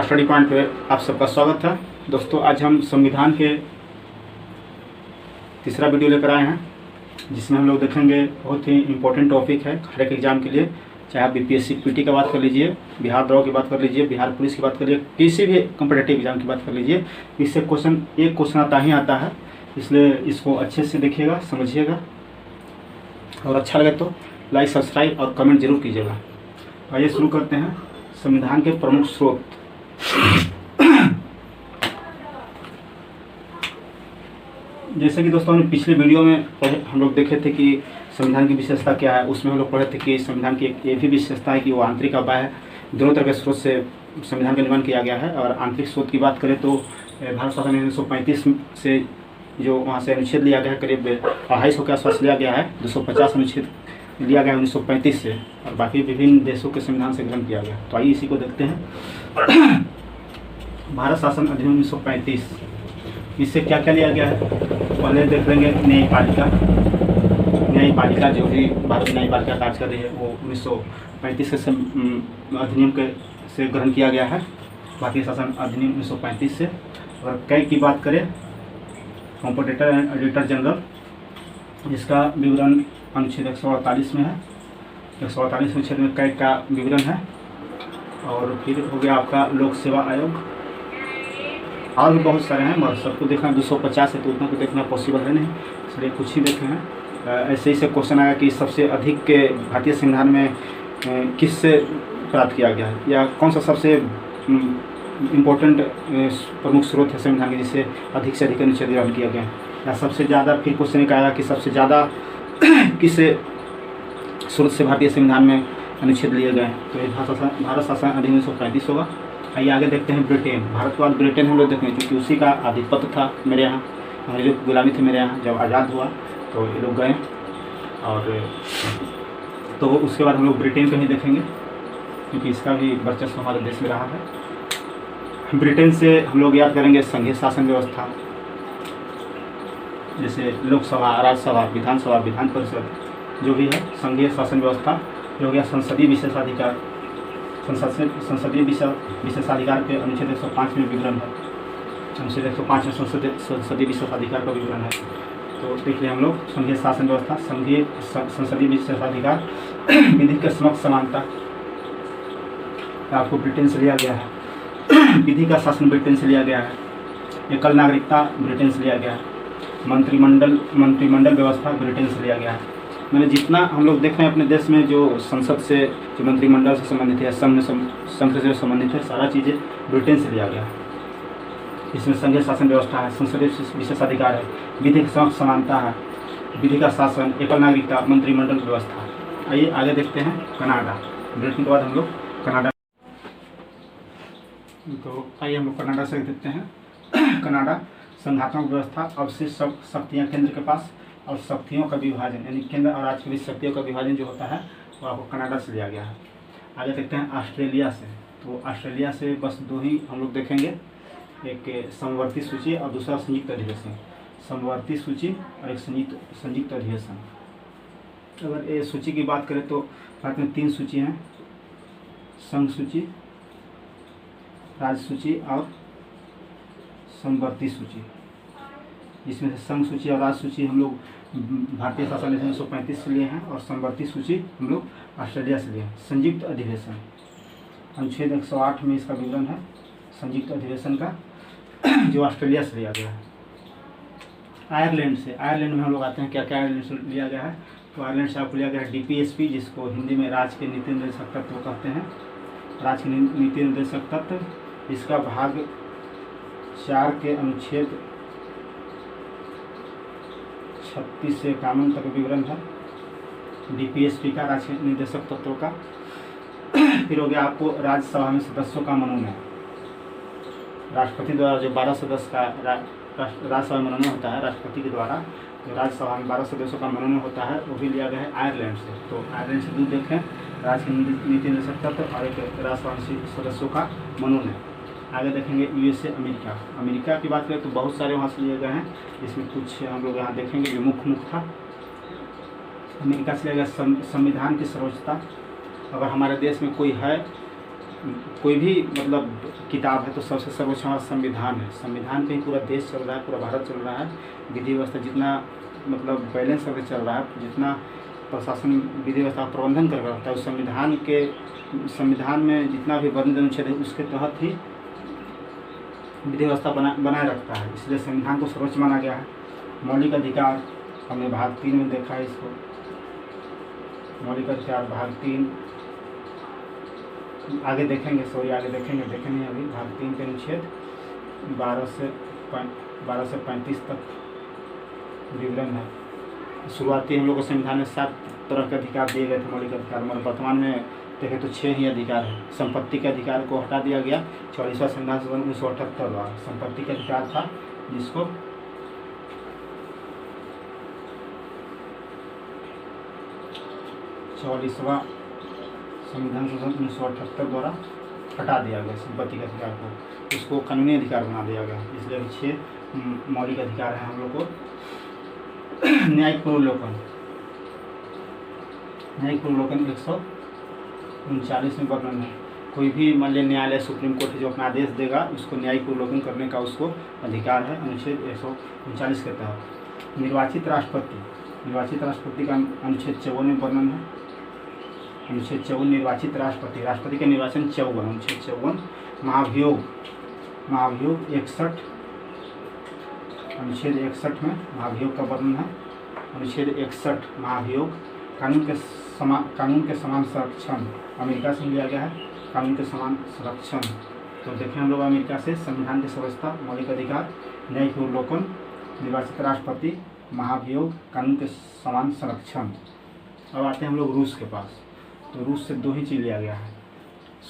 Study point पे आप सबका स्वागत है। दोस्तों, आज हम संविधान के तीसरा वीडियो लेकर आए हैं, जिसमें हम लोग देखेंगे बहुत ही इम्पोर्टेंट टॉपिक है हर एक एग्जाम के लिए। चाहे आप बीपीएससी पीटी की बात कर लीजिए, बिहार दौड़ की बात कर लीजिए, बिहार पुलिस की बात कर लीजिए, किसी भी कॉम्पिटेटिव एग्जाम की बात कर लीजिए, इससे एक क्वेश्चन आता ही आता है। इसलिए इसको अच्छे से देखिएगा, समझिएगा, और अच्छा लगे तो लाइक, सब्सक्राइब और कमेंट जरूर कीजिएगा। आइए शुरू करते हैं। संविधान के प्रमुख स्रोत। जैसे कि दोस्तों, हमने पिछले वीडियो में हम लोग देखे थे कि संविधान की विशेषता क्या है। उसमें हम लोग पढ़े थे कि संविधान की एक ये भी विशेषता है कि वो आंतरिक और बाह्य दोनों तरह के स्रोत से संविधान का निर्माण किया गया है। और आंतरिक स्रोत की बात करें तो भारत शासन 1935 से जो वहाँ से अनुच्छेद लिया गया है, करीब 250 के आसपास लिया गया है। 250 अनुच्छेद लिया गया है 1935 से, और बाकी विभिन्न देशों के संविधान से ग्रहण किया गया। तो आइए इसी को देखते हैं। भारत शासन अधिनियम 1935, इससे क्या क्या लिया गया है पहले देख लेंगे। न्यायपालिका जो भी भारत न्यायपालिका कार्य कर रही है वो 1935 के अधिनियम के से ग्रहण किया गया है। भारतीय शासन अधिनियम 1935 से। अगर कई की बात करें, कॉम्पिटिटर एंड ऑडिटर जनरल, जिसका विवरण अनुच्छेद 148 में है। 148 अनुच्छेद में कई का विवरण है। और फिर हो गया आपका लोक सेवा आयोग, और भी बहुत सारे हैं, मगर सबको देखना 250 है तो उतना को देखना पॉसिबल है नहीं, इसलिए कुछ ही देखे हैं। ऐसे ही से क्वेश्चन आया कि सबसे अधिक के भारतीय संविधान में किससे प्राप्त किया गया है, या कौन सा सबसे इम्पोर्टेंट प्रमुख स्रोत है संविधान के जिससे अधिक से अधिक अनुच्छेद ग्रहण किया गया है, या सबसे ज़्यादा। फिर क्वेश्चन एक आया कि सबसे ज़्यादा किस स्रोत से भारतीय संविधान में अनुच्छेद लिए गए हैं, तो भारत शासन अधिनियम 1935 होगा। आइए आगे देखते हैं ब्रिटेन। भारत के बाद ब्रिटेन हम लोग देखेंगे, क्योंकि उसी का आधिपत्य था मेरे यहाँ, हमारी जो गुलामी थी मेरे यहाँ जब आज़ाद हुआ तो ये लोग गए, और तो उसके बाद हम लोग ब्रिटेन को ही देखेंगे, क्योंकि इसका भी वर्चस्व हमारे देश में रहा है। ब्रिटेन से हम लोग याद करेंगे संघीय शासन व्यवस्था, जैसे लोकसभा, राज्यसभा, विधानसभा, विधान परिषद, जो भी है संघीय शासन व्यवस्था। जो हो गया संसदीय विशेषाधिकार, संसदीय विशेषाधिकार के अनुच्छेद 105 में विवरण है। अनुच्छेद 105 में संसदीय विशेषाधिकार का विवरण है। तो देख लिया हम लोग संघीय शासन व्यवस्था, संसदीय विशेषाधिकार, विधि के समक्ष समानता आपको ब्रिटेन से लिया गया है। विधि का शासन ब्रिटेन से लिया गया है। एकल नागरिकता ब्रिटेन से लिया गया है। मंत्रिमंडल व्यवस्था ब्रिटेन से लिया गया है। मैंने जितना हम लोग देख रहे हैं अपने देश में जो संसद से, जो मंत्रिमंडल से संबंधित है, संघ से संबंधित है, सारा चीज़ें ब्रिटेन से लिया गया है। इसमें संघीय शासन व्यवस्था है, संसदीय विशेषाधिकार है, विधि के समक्ष समानता है, विधि का शासन, एकल नागरिकता, मंत्रिमंडल व्यवस्था। आइए आगे देखते हैं कनाडा। ब्रिटेन के बाद हम लोग कनाडा, तो आइए हम लोग कनाडा से देखते हैं। कनाडा संघात्मक व्यवस्था, अवशिष्ट शक्तियाँ केंद्र के पास, और शक्तियों का विभाजन, यानी केंद्र और राज्य के बीच शक्तियों का विभाजन जो होता है वो आपको कनाडा से लिया गया है। आगे देखते हैं ऑस्ट्रेलिया से। तो ऑस्ट्रेलिया से बस दो ही हम लोग देखेंगे, एक समवर्ती सूची और दूसरा संयुक्त अधिवेशन। समवर्ती सूची और एक संयुक्त अधिवेशन। अगर ये सूची की बात करें तो भारत में 3 सूची हैं, संघ सूची, राज्य सूची और समवर्ती सूची। जिसमें से संघ सूची और राज्य सूची हम लोग भारतीय शासन अधिनियम 1935 से लिए हैं, और समवर्ती सूची हम लोग ऑस्ट्रेलिया से लिए हैं। संयुक्त अधिवेशन, अनुच्छेद 108 में इसका विवरण है संयुक्त अधिवेशन का, जो ऑस्ट्रेलिया से लिया गया है। आयरलैंड से, आयरलैंड में हम लोग आते हैं, क्या क्या आयरलैंड से लिया गया है। तो आयरलैंड से आपको लिया गया है DPSP, जिसको हिंदी में राज्य के नीति निर्देशक तत्व कहते हैं। राज्य के नीति निर्देशक तत्व, इसका भाग 4 के अनुच्छेद 36 से 51 तक विवरण है DPSP का, राज्य निर्देशक तत्वों का। फिर हो गया आपको राज्यसभा में सदस्यों का मनोनयन। राष्ट्रपति द्वारा जो 12 सदस्य का राज्यसभा में मनोनयन होता है, राष्ट्रपति के द्वारा जो राज्यसभा में 12 सदस्यों का मनोनयन होता है, वो भी लिया गया है आयरलैंड से। तो आयरलैंड से 2 देखें, राज्य के नीति निर्देशक तत्व और एक राज्यसभा सदस्यों का मनोनयन। आगे देखेंगे USA, अमेरिका की बात करें तो बहुत सारे वहाँ से लिए गए हैं, इसमें कुछ हम लोग यहाँ देखेंगे जो मुख्य था। अमेरिका से लिया गया संविधान की सर्वोच्चता। अगर हमारे देश में कोई है कोई भी मतलब किताब है तो सबसे सर्वोच्च हमारा संविधान है। संविधान पे ही पूरा देश चल रहा है, पूरा भारत चल रहा है। विधि व्यवस्था जितना मतलब बैलेंस करके चल रहा है, जितना प्रशासन विधि व्यवस्था का प्रबंधन कर रहा है, उस संविधान में जितना भी वर्णित अनुच्छेद है उसके तहत ही विधि व्यवस्था बनाए रखता है। इसलिए संविधान को सर्वोच्च माना गया है। मौलिक अधिकार हमने भाग 3 में देखा है इसको। मौलिक अधिकार भाग 3 आगे देखेंगे, देखेंगे अभी। भाग 3 के अनुच्छेद 12 से 35 तक विवरण है। शुरुआती हम लोग को संविधान में 7 तरह के अधिकार दिए गए थे मौलिक अधिकार, मगर वर्तमान में देखें तो 6 ही अधिकार है। संपत्ति के अधिकार को हटा दिया गया 44वां संविधान संशोधन 1978 द्वारा। संपत्ति का अधिकार था जिसको 44वां संविधान संशोधन 1978 द्वारा हटा दिया गया संपत्ति के अधिकार को, उसको कानूनी अधिकार बना दिया गया। इसलिए 6 मौलिक अधिकार हैं हम लोग को। न्यायिक पुनर्विलोकन 139 में वर्णन है। कोई भी मान लिया न्यायालय, सुप्रीम कोर्ट जो अपना आदेश देगा उसको न्यायिक पुनर्विलोकन करने का उसको अधिकार है अनुच्छेद 139 के तहत। निर्वाचित राष्ट्रपति का अनुच्छेद 54 में वर्णन है। अनुच्छेद 54 निर्वाचित राष्ट्रपति का निर्वाचन 54, अनुच्छेद 54। महाभियोग 61, अनुच्छेद 61 में महाभियोग का वर्णन है। अनुच्छेद 61 महाभियोग कानून के समान संरक्षण अमेरिका से लिया गया है। कानून के समान संरक्षण तो देखें हम लोग अमेरिका से संविधान की व्यवस्था, मौलिक अधिकार, न्यायिक पुनर्विलोकन, निर्वाचित राष्ट्रपति, महाभियोग, कानून के समान संरक्षण। अब आते हैं हम लोग रूस के पास। तो रूस से 2 ही चीज़ लिया गया है।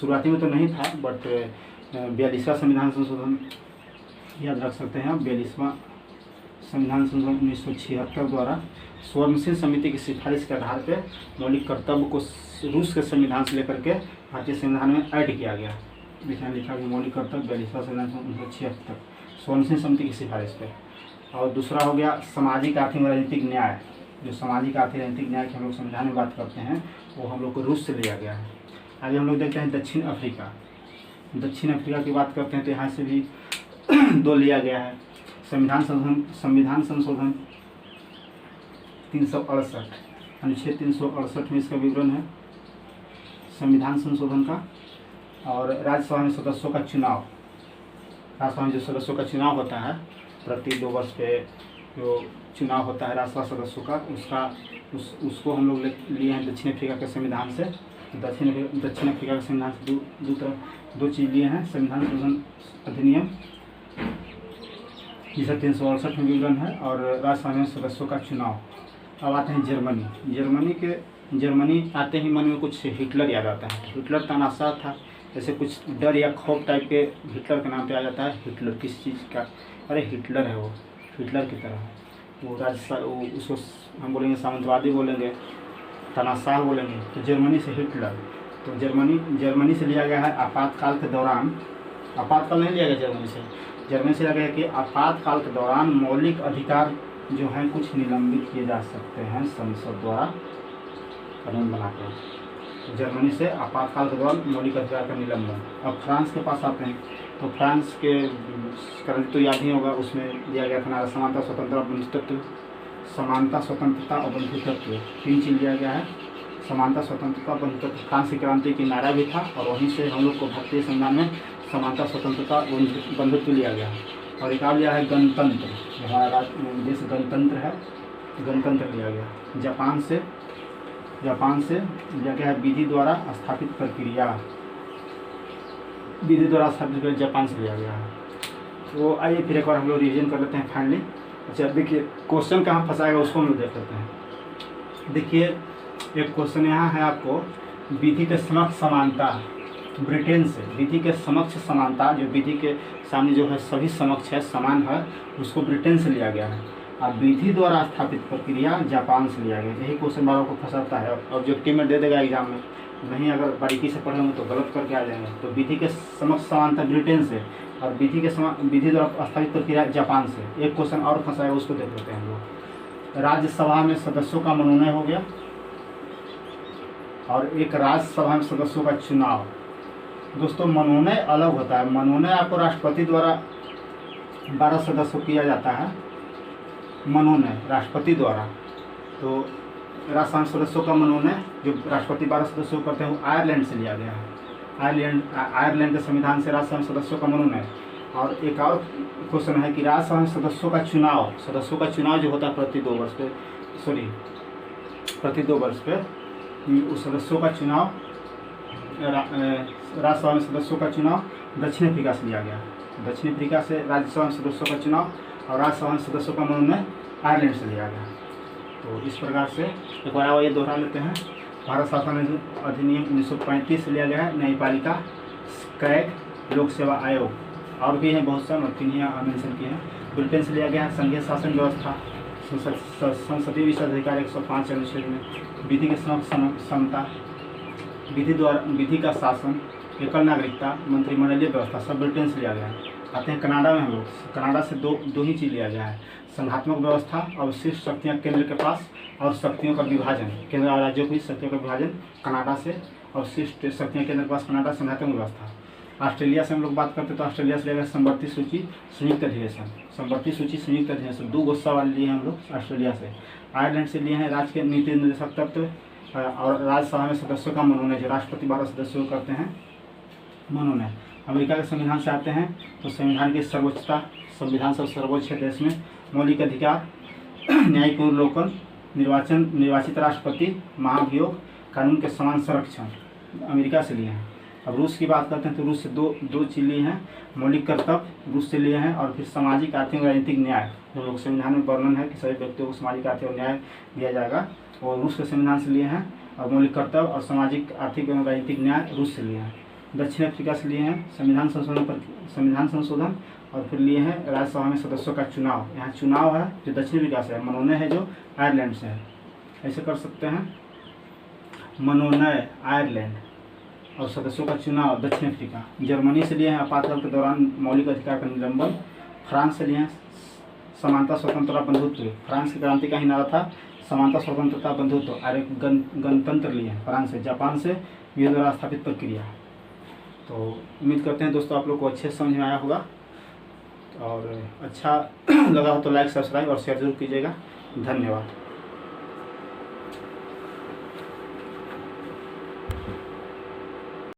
शुरुआती में तो नहीं था, बट 42वां संविधान संशोधन याद रख सकते हैं। 42वां संविधान संशोधन 1976 द्वारा स्वयंसेन समिति की सिफारिश के आधार पर मौलिक कर्तव्य को रूस के संविधान से लेकर के भारतीय संविधान में ऐड किया गया। लिखा कि मौलिक कर्तव्य 42वां संविधान 1976 स्वयंसेन समिति की सिफारिश पे। और दूसरा हो गया सामाजिक, आर्थिक, राजनीतिक न्याय। जो सामाजिक, आर्थिक, राजनीतिक न्याय की हम लोग संविधान में बात करते हैं वो हम लोग को रूस से लिया गया है। आगे हम लोग देखते हैं दक्षिण अफ्रीका की बात करते हैं तो यहाँ से भी 2 लिया गया है। संविधान संशोधन 368, अनुच्छेद 368 में इसका विवरण है संविधान संशोधन का। और राज्यसभा में सदस्यों का चुनाव, राज्यसभा में जो सदस्यों का चुनाव होता है प्रति 2 वर्ष पे जो चुनाव होता है राज्यसभा सदस्यों का, उसको हम लोग लिए हैं दक्षिण अफ्रीका के संविधान से। दक्षिण अफ्रीका के संविधान से 2 चीज़ लिए हैं। संविधान संशोधन अधिनियम जिसका 368 में विवरण है, और राज्यसभा में सदस्यों का चुनाव। अब आते हैं जर्मनी आते ही मन में कुछ हिटलर याद आता है। हिटलर तानाशाह था, जैसे कुछ डर या खौफ टाइप के हिटलर के नाम पे आ जाता है। हिटलर किस चीज़ का? अरे हिटलर है वो, हिटलर की तरह वो उसको हम बोलेंगे सामंतवादी बोलेंगे, तानाशाह बोलेंगे। तो जर्मनी से हिटलर, तो जर्मनी से लिया गया है आपातकाल के दौरान। आपातकाल नहीं लिया गया जर्मनी से लिया गया कि आपातकाल के दौरान मौलिक अधिकार जो हैं कुछ निलंबित किए जा सकते हैं संसद द्वारा कानून बनाकर। तो जर्मनी से आपातकाल के दौरान मौलिक अधिकार का निलंबन। अब फ्रांस के पास आते हैं तो फ्रांस के कारण तो याद ही होगा, उसमें दिया गया था समानता, स्वतंत्रता, और बंधुत्व। 3 चीज़ लिया गया है, समानता, स्वतंत्रता, बंधुत्व। फ्रांस की क्रांति की नारा भी था और वहीं से हम लोग को भारतीय संविधान में समानता, स्वतंत्रता, बंधुत्व लिया गया। और एक और लिया है गणतंत्र, हमारा देश गणतंत्र है, गणतंत्र लिया गया। जापान से लिया गया है विधि द्वारा स्थापित प्रक्रिया, जापान से लिया गया है। तो आइए फिर एक बार हम लोग रिवीजन कर लेते हैं फाइनली। अच्छा देखिए क्वेश्चन कहाँ फंसाएगा उसको हम लोग देख लेते हैं। देखिए एक क्वेश्चन यहाँ है आपको, विधि के समक्ष समानता, ब्रिटेन से विधि के समक्ष समानता, जो विधि के सामने जो है सभी समक्ष है, समान है, उसको ब्रिटेन से लिया गया है। अब विधि द्वारा स्थापित प्रक्रिया जापान से लिया गया। यही क्वेश्चन बारों को फंसाता है, ऑब्जेक्टिव में दे देगा एग्जाम में, नहीं अगर बारीकी से पढ़ेंगे तो गलत करके आ जाएंगे। तो विधि के समक्ष समानता ब्रिटेन से और विधि द्वारा स्थापित प्रक्रिया जापान से। एक क्वेश्चन और फंसाएगा उसको देख लेते हैं हम लोग। राज्यसभा में सदस्यों का मनोनयन हो गया और एक राज्यसभा में सदस्यों का चुनाव। दोस्तों मनोनय अलग होता है। मनोनय आपको राष्ट्रपति द्वारा 12 सदस्यों किया जाता है, मनोनय राष्ट्रपति द्वारा। तो राजस्थान सदस्यों का मनोनय जो राष्ट्रपति 12 सदस्यों करते हैं वो आयरलैंड से लिया गया है। आयरलैंड के संविधान से राजस्थान सदस्यों का मनोनय। और एक और क्वेश्चन है कि राजस्थान सदस्यों का चुनाव जो होता है प्रति 2 वर्ष पे उस सदस्यों का चुनाव, राज्यसभा सदस्यों का चुनाव दक्षिण अफ्रीका से लिया गया। दक्षिण अफ्रीका से राज्यसभा सदस्यों का चुनाव और राज्यसभा सदस्यों का मनोनय आयरलैंड से लिया गया। तो इस प्रकार से एक बार ये दोहरा लेते हैं। भारत शासन अधिनियम 1935 से लिया गया है। न्यायपालिका, कैग, लोक सेवा आयोग और भी हैं बहुत सा, तीन मेंशन किए हैं। ब्रिटेन से लिया गया है संघीय शासन व्यवस्था, संसदीय विशेषाधिकार 105 अनुच्छेद में, विधि के समता, विधि का शासन, एकल नागरिकता, मंत्रिमंडलीय व्यवस्था सब ब्रिटेन से लिया गया है। आते हैं कनाडा में। हम लोग कनाडा से दो ही चीज़ लिया गया है, संघात्मक व्यवस्था, अवशिष्ट शक्तियाँ केंद्र के पास और शक्तियों का विभाजन, केंद्र और राज्यों की शक्तियों का विभाजन कनाडा से, अवशिष्ट शक्तियाँ केंद्र के पास कनाडा, संघात्मक व्यवस्था। ऑस्ट्रेलिया से हम लोग बात करते हैं तो ऑस्ट्रेलिया से लिया गया समवर्ती सूची संयुक्त अधिवेशन, समवर्ती सूची संयुक्त अधिवेशन 2 गुस्सा वाले लिए हैं हम लोग ऑस्ट्रेलिया से। आयरलैंड से लिए हैं राज्य के नीति निर्देशक तत्व और राज्यसभा में सदस्यों का मनोनय, जो राष्ट्रपति 12 सदस्यों करते हैं मनोनय। अमेरिका के संविधान से आते हैं तो संविधान की सर्वोच्चता, संविधान सब सर्वोच्च है देश में। मौलिक अधिकार, न्यायिक अवलोकन, निर्वाचित राष्ट्रपति, महाभियोग, कानून के समान संरक्षण अमेरिका से लिए हैं। अब रूस की बात करते हैं तो रूस से दो चीज़ लिए हैं, मौलिक कर्तव्य रूस से लिए हैं और फिर सामाजिक, आर्थिक, राजनीतिक न्याय, जो लोग संविधान में वर्णन है कि सभी व्यक्तियों को सामाजिक, आर्थिक और न्याय दिया जाएगा, और रूस के संविधान से लिए हैं। और मौलिक कर्तव्य और सामाजिक, आर्थिक एवं राजनीतिक न्याय रूस से लिए हैं। दक्षिण अफ्रीका से लिए हैं संविधान संशोधन और फिर लिए हैं राज्यसभा में सदस्यों का चुनाव। यहाँ चुनाव है जो दक्षिण अफ्रीका से है, मनोनय है जो आयरलैंड से है। ऐसे कर सकते हैं, मनोनय आयरलैंड और सदस्यों का चुनाव दक्षिण अफ्रीका। जर्मनी से लिए हैं आपातकाल के दौरान मौलिक अधिकार का निलंबन। फ्रांस से लिए हैं समानता, स्वतंत्रता, बंधुत्व। फ्रांस की क्रांति का ही नारा था समानता, स्वतंत्रता, बंधुत्व और एक गणतंत्र लिए हैं फ्रांस से। जापान से युद्ध द्वारा स्थापित प्रक्रिया। तो उम्मीद करते हैं दोस्तों आप लोग को अच्छे से समझ में आया होगा, और अच्छा लगा हो तो लाइक, सब्सक्राइब और शेयर जरूर कीजिएगा। धन्यवाद।